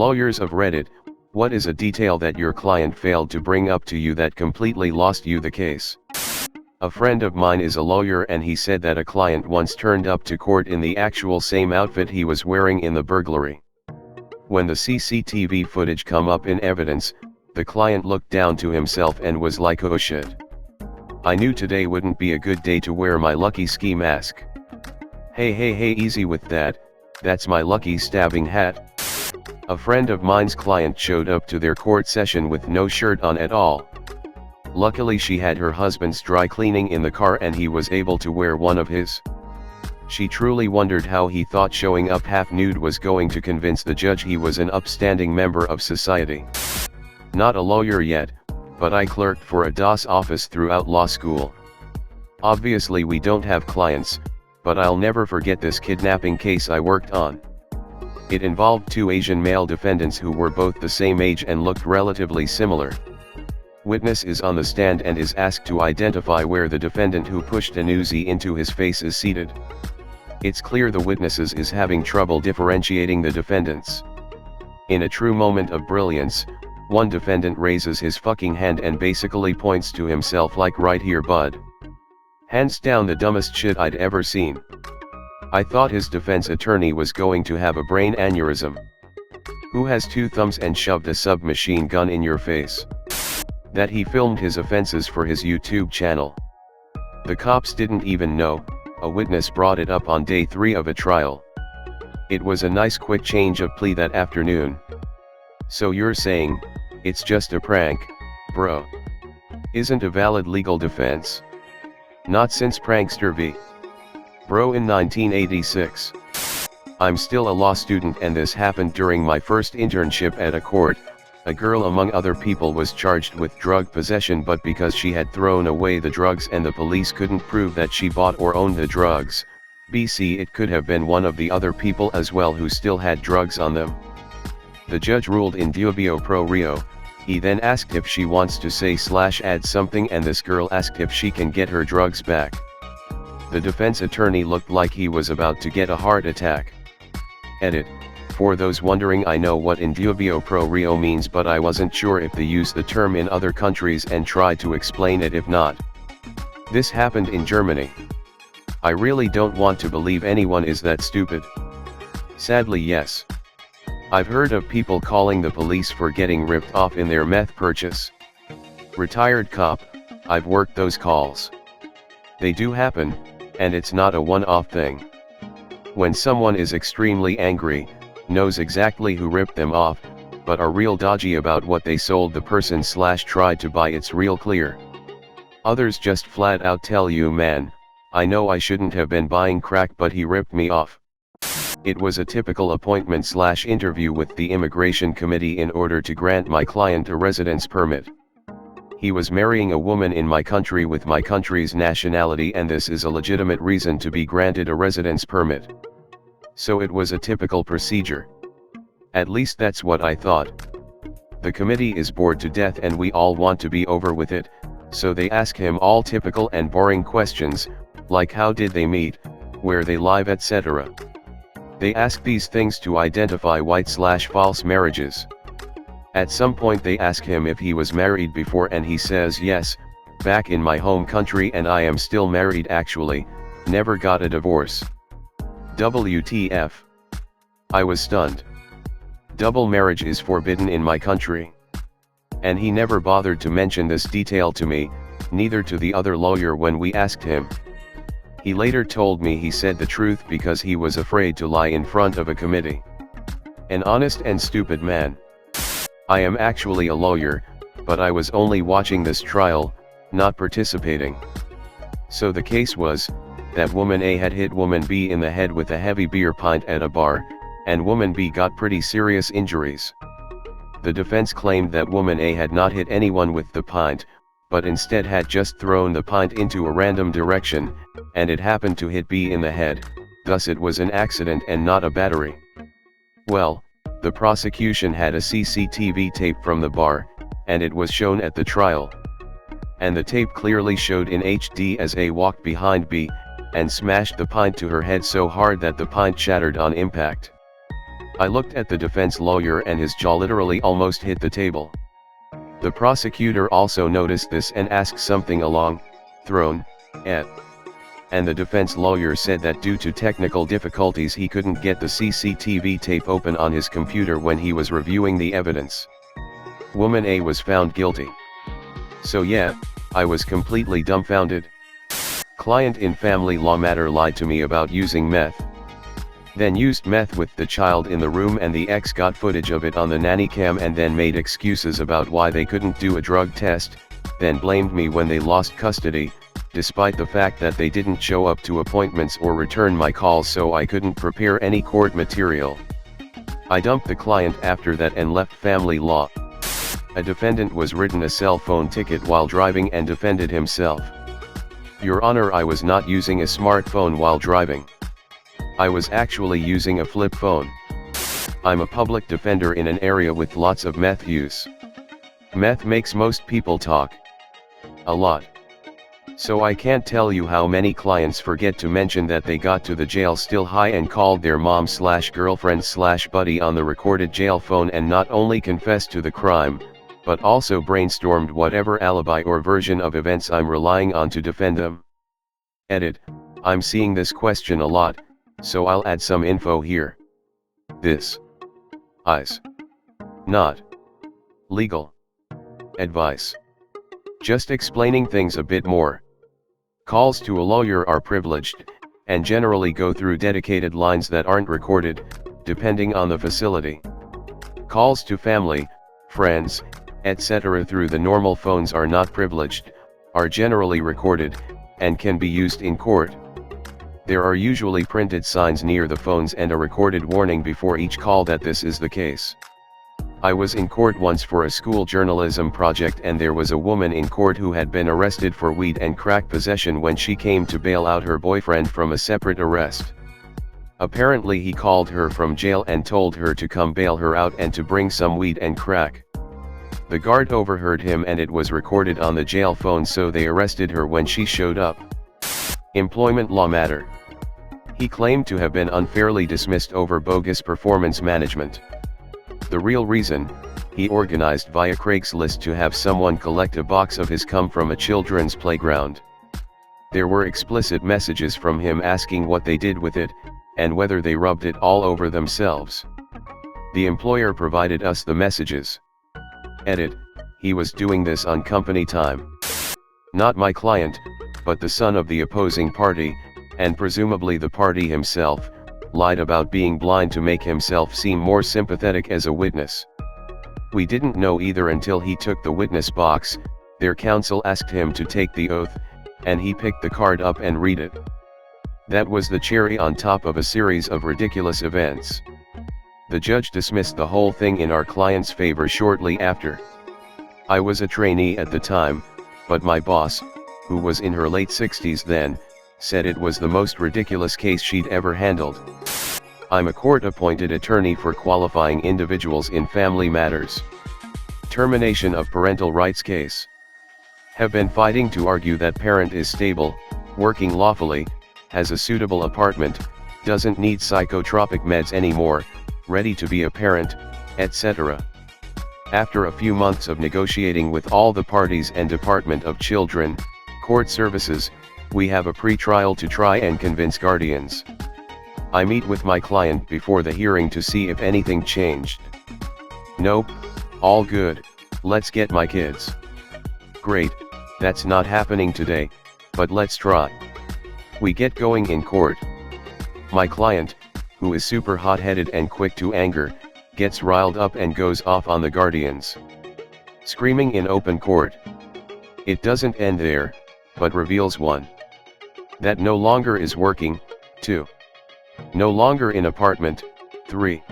Lawyers of Reddit, what is a detail that your client failed to bring up to you that completely lost you the case? A friend of mine is a lawyer and he said that a client once turned up to court in the actual same outfit he was wearing in the burglary. When the CCTV footage come up in evidence, the client looked down to himself and was like, oh shit. I knew today wouldn't be a good day to wear my lucky ski mask. Hey easy with that, that's my lucky stabbing hat. A friend of mine's client showed up to their court session with no shirt on at all. Luckily she had her husband's dry cleaning in the car and he was able to wear one of his. She truly wondered how he thought showing up half nude was going to convince the judge he was an upstanding member of society. Not a lawyer yet, but I clerked for a DOS office throughout law school. Obviously we don't have clients, but I'll never forget this kidnapping case I worked on. It involved two Asian male defendants who were both the same age and looked relatively similar. Witness is on the stand and is asked to identify where the defendant who pushed an Uzi into his face is seated. It's clear the witnesses is having trouble differentiating the defendants. In a true moment of brilliance, one defendant raises his fucking hand and basically points to himself like, right here bud. Hands down the dumbest shit I'd ever seen. I thought his defense attorney was going to have a brain aneurysm. Who has two thumbs and shoved a submachine gun in your face? That he filmed his offenses for his YouTube channel. The cops didn't even know, a witness brought it up on day 3 of a trial. It was a nice quick change of plea that afternoon. So you're saying, it's just a prank, bro? Isn't a valid legal defense? Not since Prankster v. Bro in 1986. I'm still a law student and this happened during my first internship at a court. A girl among other people was charged with drug possession, but because she had thrown away the drugs and the police couldn't prove that she bought or owned the drugs, BC it could have been one of the other people as well who still had drugs on them. The judge ruled in dubio pro reo. He then asked if she wants to say/add something and this girl asked if she can get her drugs back. The defense attorney looked like he was about to get a heart attack. Edit. For those wondering, I know what in dubio pro reo means, but I wasn't sure if they use the term in other countries and tried to explain it if not. This happened in Germany. I really don't want to believe anyone is that stupid. Sadly yes. I've heard of people calling the police for getting ripped off in their meth purchase. Retired cop, I've worked those calls. They do happen, and it's not a one-off thing. When someone is extremely angry, knows exactly who ripped them off, but are real dodgy about what they sold the person/tried to buy, it's real clear. Others just flat out tell you, man, I know I shouldn't have been buying crack but he ripped me off. It was a typical appointment/interview with the immigration committee in order to grant my client a residence permit. He was marrying a woman in my country with my country's nationality, and this is a legitimate reason to be granted a residence permit. So it was a typical procedure. At least that's what I thought. The committee is bored to death and we all want to be over with it, so they ask him all typical and boring questions, like how did they meet, where they live, etc. They ask these things to identify white/false marriages. At some point they ask him if he was married before and he says yes, back in my home country, and I am still married actually, never got a divorce. WTF. I was stunned. Double marriage is forbidden in my country. And he never bothered to mention this detail to me, neither to the other lawyer when we asked him. He later told me he said the truth because he was afraid to lie in front of a committee. An honest and stupid man. I am actually a lawyer, but I was only watching this trial, not participating. So the case was, that woman A had hit woman B in the head with a heavy beer pint at a bar, and woman B got pretty serious injuries. The defense claimed that woman A had not hit anyone with the pint, but instead had just thrown the pint into a random direction, and it happened to hit B in the head, thus it was an accident and not a battery. Well, the prosecution had a CCTV tape from the bar, and it was shown at the trial. And the tape clearly showed in HD as A walked behind B, and smashed the pint to her head so hard that the pint shattered on impact. I looked at the defense lawyer and his jaw literally almost hit the table. The prosecutor also noticed this and asked something along, thrown, at. And the defense lawyer said that due to technical difficulties he couldn't get the CCTV tape open on his computer when he was reviewing the evidence. Woman A was found guilty. So yeah, I was completely dumbfounded. Client in family law matter lied to me about using meth. Then used meth with the child in the room, and the ex got footage of it on the nanny cam and then made excuses about why they couldn't do a drug test, then blamed me when they lost custody, despite the fact that they didn't show up to appointments or return my calls, so I couldn't prepare any court material. I dumped the client after that and left family law. A defendant was written a cell phone ticket while driving and defended himself. Your Honor, I was not using a smartphone while driving. I was actually using a flip phone. I'm a public defender in an area with lots of meth use. Meth makes most people talk. A lot. So I can't tell you how many clients forget to mention that they got to the jail still high and called their mom/girlfriend/buddy on the recorded jail phone and not only confessed to the crime, but also brainstormed whatever alibi or version of events I'm relying on to defend them. Edit. I'm seeing this question a lot, so I'll add some info here. This is not legal advice. Just explaining things a bit more. Calls to a lawyer are privileged, and generally go through dedicated lines that aren't recorded, depending on the facility. Calls to family, friends, etc. through the normal phones are not privileged, are generally recorded, and can be used in court. There are usually printed signs near the phones and a recorded warning before each call that this is the case. I was in court once for a school journalism project, and there was a woman in court who had been arrested for weed and crack possession when she came to bail out her boyfriend from a separate arrest. Apparently he called her from jail and told her to come bail her out and to bring some weed and crack. The guard overheard him and it was recorded on the jail phone, so they arrested her when she showed up. Employment law matter. He claimed to have been unfairly dismissed over bogus performance management. The real reason, he organized via Craigslist to have someone collect a box of his cum from a children's playground. There were explicit messages from him asking what they did with it, and whether they rubbed it all over themselves. The employer provided us the messages. Edit. He was doing this on company time. Not my client, but the son of the opposing party, and presumably the party himself, lied about being blind to make himself seem more sympathetic as a witness. We didn't know either until he took the witness box. Their counsel asked him to take the oath, and he picked the card up and read it. That was the cherry on top of a series of ridiculous events. The judge dismissed the whole thing in our client's favor shortly after. I was a trainee at the time, but my boss, who was in her late 60s then, said it was the most ridiculous case she'd ever handled. I'm a court-appointed attorney for qualifying individuals in family matters. Termination of parental rights case. Have been fighting to argue that parent is stable, working lawfully, has a suitable apartment, doesn't need psychotropic meds anymore, ready to be a parent, etc. After a few months of negotiating with all the parties and Department of Children, Court Services, we have a pre-trial to try and convince guardians. I meet with my client before the hearing to see if anything changed. Nope, all good, let's get my kids. Great, that's not happening today, but let's try. We get going in court. My client, who is super hot-headed and quick to anger, gets riled up and goes off on the guardians. Screaming in open court. It doesn't end there, but reveals 1. That no longer is working, 2. No longer in apartment, 3.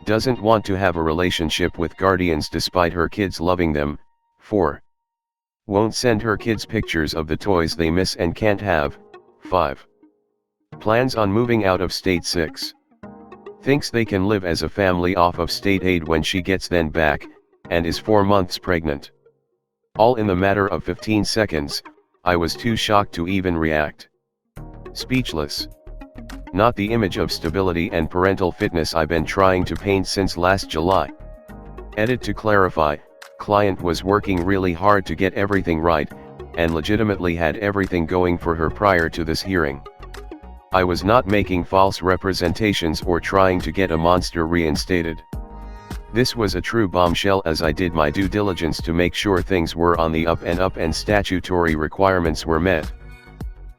Doesn't want to have a relationship with guardians despite her kids loving them, 4. Won't send her kids pictures of the toys they miss and can't have, 5. Plans on moving out of state, 6. Thinks they can live as a family off of state aid when she gets then back, and is 4 months pregnant. All in the matter of 15 seconds, I was too shocked to even react. Speechless. Not the image of stability and parental fitness I've been trying to paint since last July. Edit to clarify, client was working really hard to get everything right, and legitimately had everything going for her prior to this hearing. I was not making false representations or trying to get a monster reinstated. This was a true bombshell, as I did my due diligence to make sure things were on the up and statutory requirements were met.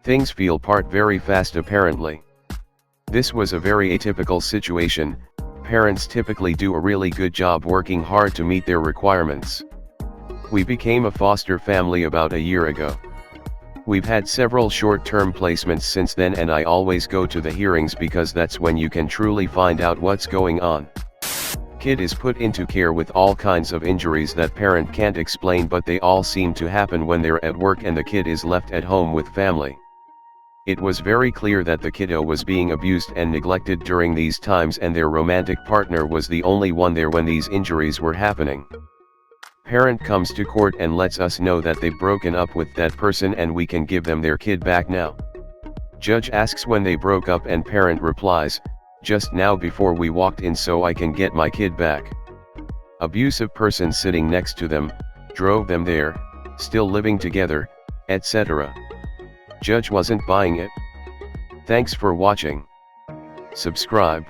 Things fell apart very fast apparently. This was a very atypical situation. Parents typically do a really good job working hard to meet their requirements. We became a foster family about a year ago. We've had several short-term placements since then, and I always go to the hearings because that's when you can truly find out what's going on. Kid is put into care with all kinds of injuries that parent can't explain, but they all seem to happen when they're at work and the kid is left at home with family. It was very clear that the kiddo was being abused and neglected during these times, and their romantic partner was the only one there when these injuries were happening. Parent comes to court and lets us know that they've broken up with that person and we can give them their kid back now. Judge asks when they broke up and parent replies, "Just now before we walked in so I can get my kid back." Abusive person sitting next to them, drove them there, still living together, etc. Judge wasn't buying it. Thanks for watching. Subscribe.